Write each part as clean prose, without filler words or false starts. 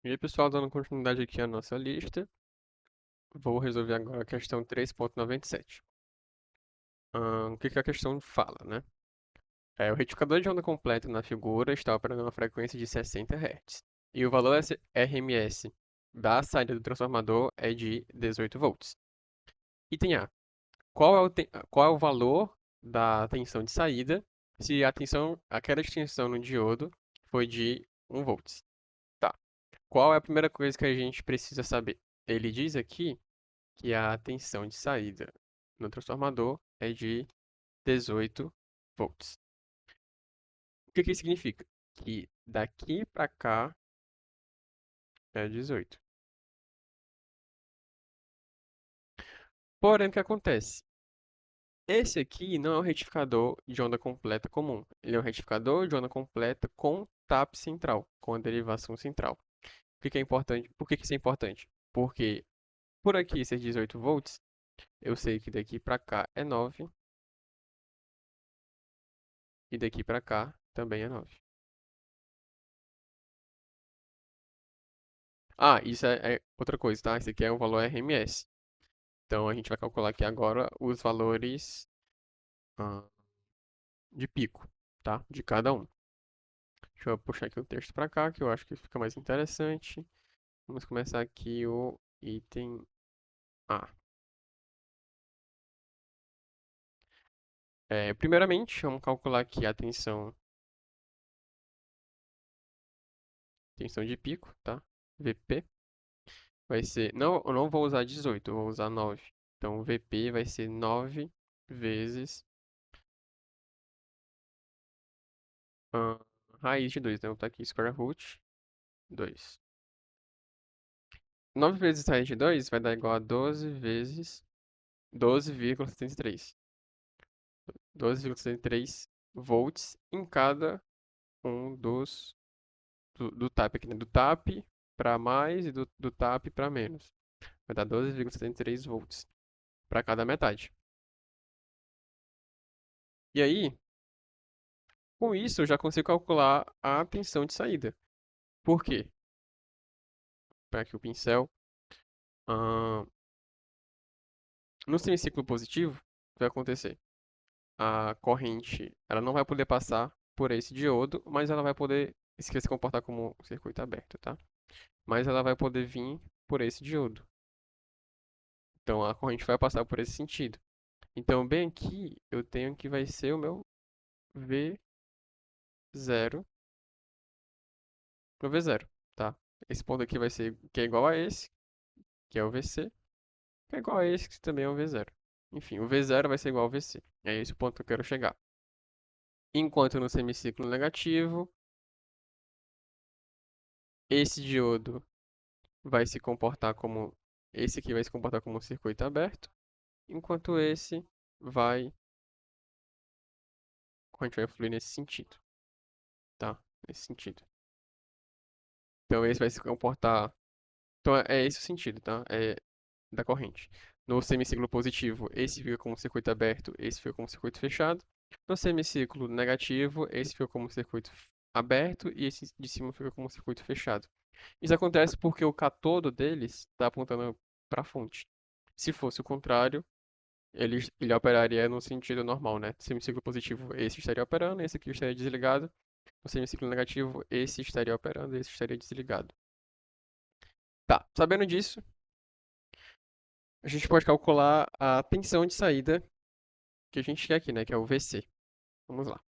E aí, pessoal, dando continuidade aqui à nossa lista, vou resolver agora a questão 3.97. O que que a questão fala, né? O retificador de onda completa na figura está operando a uma frequência de 60 Hz. E o valor RMS da saída do transformador é de 18 volts. Item A. Qual é o valor da tensão de saída se aquela extensão no diodo foi de 1 volts? Tá. Qual é a primeira coisa que a gente precisa saber? Ele diz aqui que a tensão de saída no transformador é de 18 volts. O que que isso significa? Que daqui para cá é 18. Porém, o que acontece? Esse aqui não é um retificador de onda completa comum. Ele é um retificador de onda completa com TAP central, com a derivação central. O que que é importante? Por que que isso é importante? Porque por aqui ser 18 volts, eu sei que daqui para cá é 9 e daqui para cá também é 9. Ah, isso é outra coisa, tá? Esse aqui é o valor RMS. Então a gente vai calcular aqui agora os valores ah, de pico, tá? De cada um. Deixa eu puxar aqui o texto para cá, que eu acho que fica mais interessante. Vamos começar aqui o item A. Primeiramente, vamos calcular aqui a tensão de pico, tá? VP vai ser, não, eu não vou usar 18, eu vou usar 9. Então, VP vai ser 9 vezes ah, raiz de 2, né? Vou botar aqui square root 2. 9 vezes raiz de 2 vai dar igual a 12 vezes 12,73. 12,73 volts em cada um do tap aqui, né? Do tap para mais e do tap para menos. Vai dar 12,73 volts para cada metade. E aí, com isso, eu já consigo calcular a tensão de saída. Por quê? Para aqui o pincel. Ah, no semiciclo positivo, o que vai acontecer? A corrente ela não vai poder passar por esse diodo, mas ela vai poder se comportar como um circuito aberto, tá? Mas ela vai poder vir por esse diodo. Então a corrente vai passar por esse sentido. Então bem aqui eu tenho que vai ser o V0, meu V0, tá? Esse ponto aqui vai ser que é igual a esse, que é o VC, que é igual a esse, que também é o V0. Enfim, o V0 vai ser igual ao VC. É esse o ponto que eu quero chegar. Enquanto no semiciclo negativo, esse diodo vai se comportar como esse aqui vai se comportar como um circuito aberto, enquanto esse vai, a gente vai fluir nesse sentido, tá? Nesse sentido. Então esse vai se comportar, então é esse o sentido, tá? É da corrente. No semiciclo positivo, esse fica como um circuito aberto, esse fica como um circuito fechado. No semiciclo negativo, esse fica como um circuito aberto e esse de cima fica como um circuito fechado. Isso acontece porque o catodo deles está apontando para a fonte. Se fosse o contrário, ele operaria no sentido normal, né? Semiciclo positivo, esse estaria operando, esse aqui estaria desligado. No semiciclo negativo, esse estaria operando, esse estaria desligado. Tá, sabendo disso, a gente pode calcular a tensão de saída que a gente quer aqui, né? Que é o VC. Vamos lá.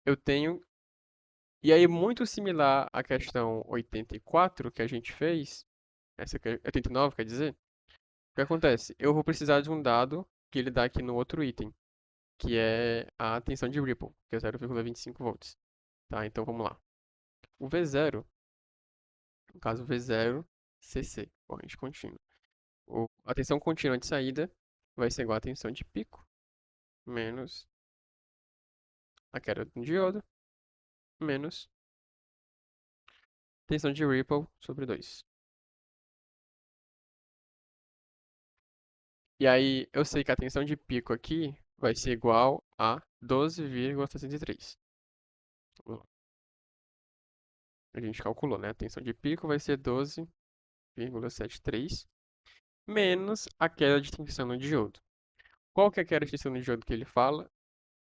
Eu tenho. E aí, muito similar à questão 84 que a gente fez, essa aqui é 89, quer dizer, o que acontece? Eu vou precisar de um dado que ele dá aqui no outro item, que é a tensão de Ripple, que é 0,25 volts. Tá, então vamos lá. O V0, no caso V0, CC, corrente contínua. A tensão contínua de saída vai ser igual à tensão de pico menos a queda do diodo menos tensão de Ripple sobre 2. E aí eu sei que a tensão de pico aqui vai ser igual a 12,63. A gente calculou, né? A tensão de pico vai ser 12,73 menos a queda de tensão no diodo. Qual que é a queda de tensão no diodo que ele fala?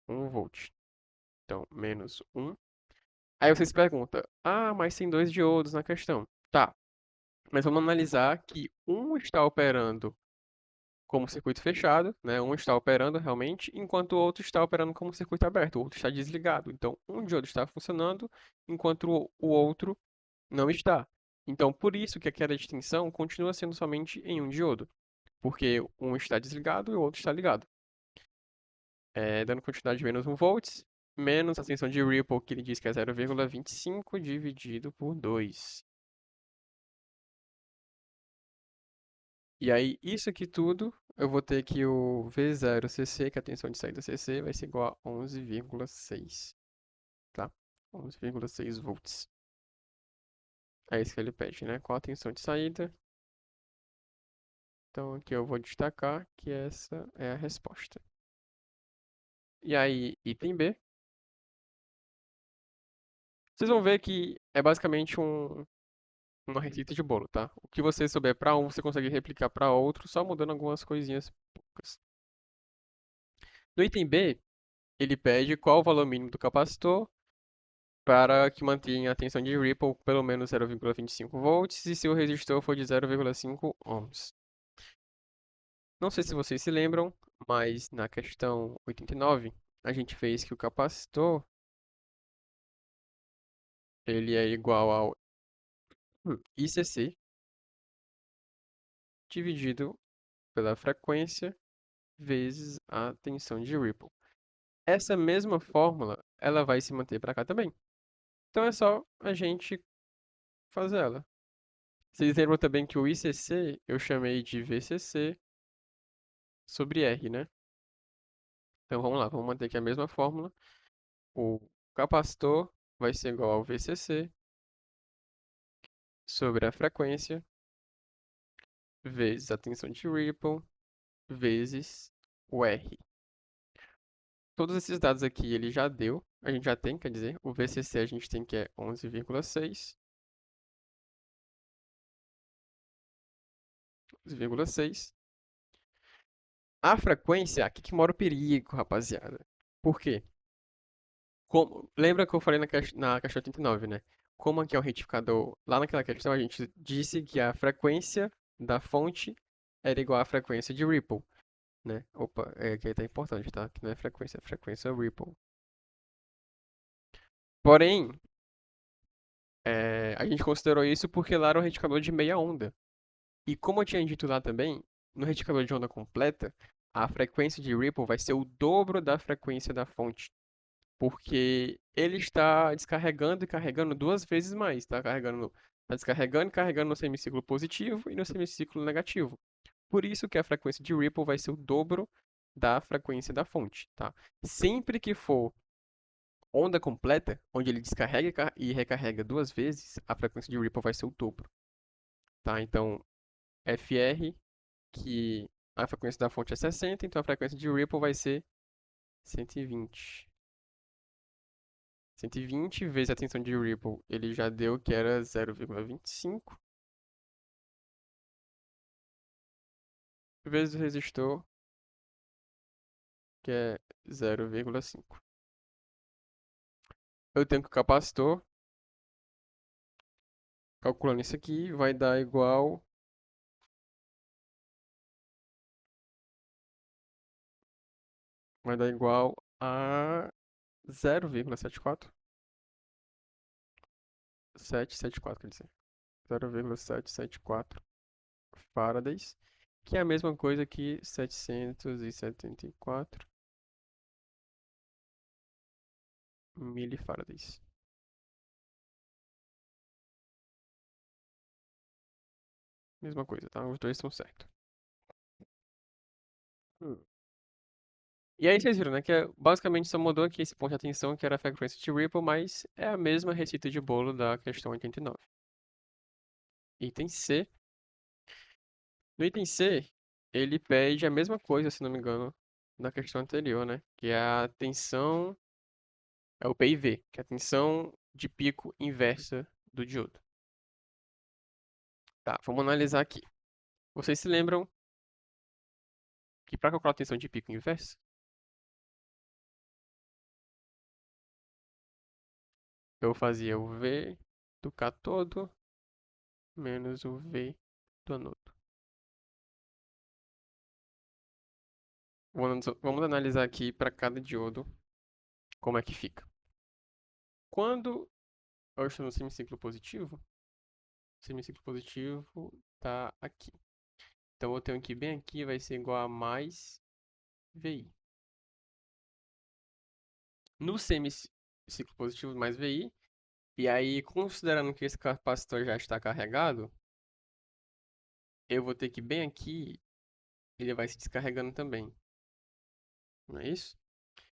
1 volt. Então, menos 1. Aí vocês perguntam, ah, mas tem dois diodos na questão. Tá, mas vamos analisar que um está operando como circuito fechado, né? Um está operando realmente, enquanto o outro está operando como circuito aberto, o outro está desligado. Então, um diodo está funcionando, enquanto o outro não está. Então, por isso que a queda de tensão continua sendo somente em um diodo, porque um está desligado e o outro está ligado. Dando continuidade de menos 1 volts, menos a tensão de Ripple, que ele diz que é 0,25 dividido por 2. E aí, isso aqui tudo, eu vou ter que o V0cc, que é a tensão de saída CC, vai ser igual a 11,6, tá? 11,6 volts. É isso que ele pede, né? Qual a tensão de saída? Então, aqui eu vou destacar que essa é a resposta. E aí, item B. Vocês vão ver que é basicamente uma receita de bolo, tá? O que você souber para um, você consegue replicar para outro, só mudando algumas coisinhas poucas. No item B, ele pede qual o valor mínimo do capacitor para que mantenha a tensão de Ripple pelo menos 0,25 volts e se o resistor for de 0,5 ohms. Não sei se vocês se lembram, mas na questão 89, a gente fez que o capacitor ele é igual ao ICC dividido pela frequência vezes a tensão de Ripple. Essa mesma fórmula, ela vai se manter para cá também. Então é só a gente fazer ela. Vocês lembram também que o ICC eu chamei de VCC sobre R, né? Então vamos lá, vamos manter aqui a mesma fórmula. O capacitor vai ser igual ao VCC sobre a frequência vezes a tensão de Ripple vezes o R. Todos esses dados aqui ele já deu, a gente já tem, quer dizer, o VCC a gente tem que é 11,6, 11,6. A frequência, aqui que mora o perigo, rapaziada. Por quê? Lembra que eu falei na questão 89, né? Como aqui é o retificador, lá naquela questão a gente disse que a frequência da fonte era igual à frequência de Ripple, né? Opa, aqui tá importante, tá? Que não é frequência, é frequência Ripple. Porém, a gente considerou isso porque lá era um retificador de meia onda. E como eu tinha dito lá também, no retificador de onda completa, a frequência de Ripple vai ser o dobro da frequência da fonte. Porque ele está descarregando e carregando duas vezes mais. Está descarregando e carregando no semiciclo positivo e no semiciclo negativo. Por isso que a frequência de Ripple vai ser o dobro da frequência da fonte, tá? Sempre que for onda completa, onde ele descarrega e recarrega duas vezes, a frequência de Ripple vai ser o dobro, tá? Então, FR, que a frequência da fonte é 60, então a frequência de Ripple vai ser 120. 120 vezes a tensão de Ripple, ele já deu que era 0,25, vezes o resistor, que é 0,5. Eu tenho que o capacitor, calculando isso aqui, vai dar igual a 0,74. 774, quer dizer. 0,774 faradays, que é a mesma coisa que 774 milifarads. Mesma coisa, tá? Os dois estão certos. Hum. E aí vocês viram, né, que basicamente só mudou aqui esse ponto de atenção, que era a frequência de Ripple, mas é a mesma receita de bolo da questão 89. Item C. No item C, ele pede a mesma coisa, se não me engano, da questão anterior, né? Que é a tensão, é o PIV, que é a tensão de pico inversa do diodo. Tá, vamos analisar aqui. Vocês se lembram que para calcular a tensão de pico inversa, eu fazia o V do cátodo menos o V do anodo. Vamos analisar aqui para cada diodo como é que fica. Quando eu estou no semiciclo positivo, o semiciclo positivo está aqui. Então eu tenho que bem aqui vai ser igual a mais VI. No semiciclo positivo mais VI, e aí considerando que esse capacitor já está carregado, eu vou ter que bem aqui, ele vai se descarregando também. Não é isso?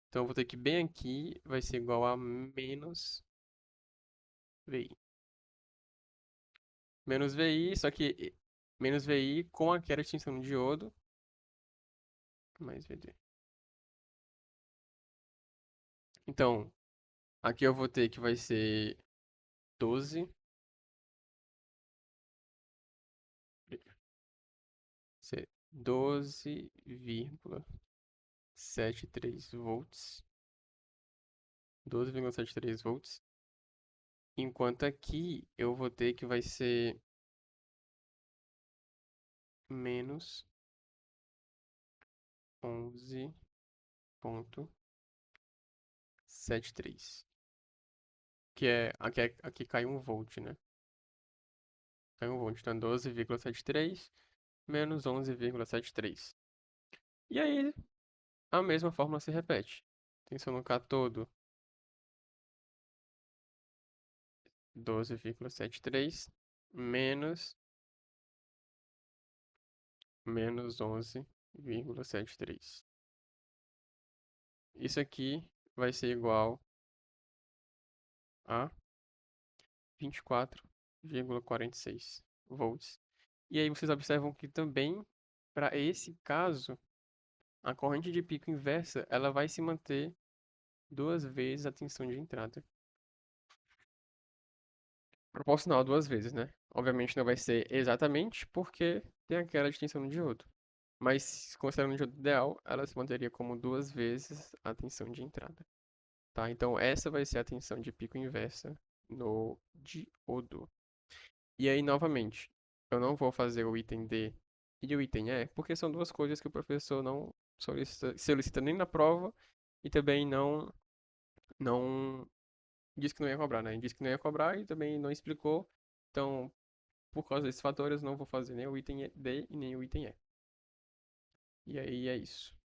Então eu vou ter que bem aqui vai ser igual a menos VI. Menos VI, só que menos VI com aquela extinção de diodo, mais VD. Então, aqui eu vou ter que vai ser 12, ser 12,73 volts. 12,73 volts. Enquanto aqui eu vou ter que vai ser menos 11,73. Que é aqui cai 1 volt, né? Cai 1 volt, então 12,73 menos 11,73. E aí a mesma fórmula se repete. Tensão no cátodo 12,73 menos 11,73. Isso aqui vai ser igual a 24,46 volts. E aí vocês observam que também, para esse caso, a corrente de pico inversa ela vai se manter duas vezes a tensão de entrada. Proporcional duas vezes, né? Obviamente não vai ser exatamente porque tem aquela de tensão no diodo. Mas, considerando o diodo ideal, ela se manteria como duas vezes a tensão de entrada. Tá? Então, essa vai ser a tensão de pico inversa no diodo. E aí, novamente, eu não vou fazer o item D e o item E, porque são duas coisas que o professor não solicita nem na prova e também não disse que não ia cobrar, né? Ele disse que não ia cobrar e também não explicou. Então, por causa desses fatores, não vou fazer nem o item D e nem o item E. E aí é isso.